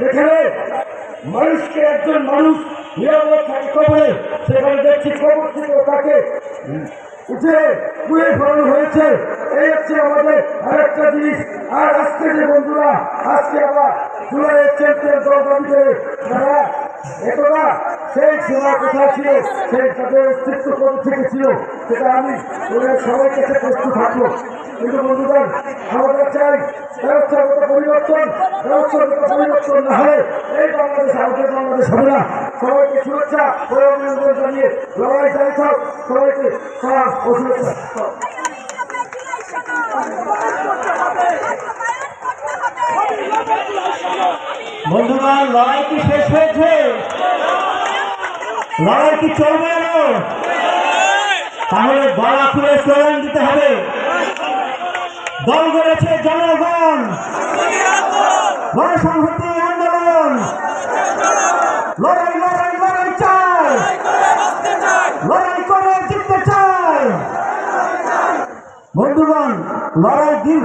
যেখানে মানুষকে একজন মানুষ নিরাপদ থাকে কবরে, সেখানে দেখছি কবর থেকে তাকে উঠে পুড়ে ফেলানো হয়েছে। এই হচ্ছে আমাদের আরেকটা জিনিস। আর আজকে যে বন্ধুরা আজকে আবার জুলাইয়ের চ্যাম্পিয়ন দল দাবিতে যারা একদা সেই সময় কোথায় ছিল, সেই তাদের অস্তিত্ব কোথা থেকে ছিল, সেটা আমি ওদের সবার কাছে প্রস্তুত থাকবো। কিন্তু বন্ধুগণ, আমরা চাই ব্যবস্থাগত পরিবর্তন না হলে এই বাংলাদেশ আমাদের বাংলাদেশ হবে না। সবাইকে শুভেচ্ছা ও অভিনন্দন জানিয়ে লড়াই চালিয়ে থাক। সবাইকে সালাম ও শুভেচ্ছা। বন্ধুগণ, লড়াই কি শেষ হয়েছে? লড়াই কি চলবে আরো? তাহলে গলা খুলে স্লোগান দিতে হবে। দল গড়েছে জনগণ, গণসংহতি আন্দোলন, লড়াই লড়াই লড়াই চাই, লড়াই করে জিততে চাই। বন্ধুগণ, লড়াই দীর্ঘ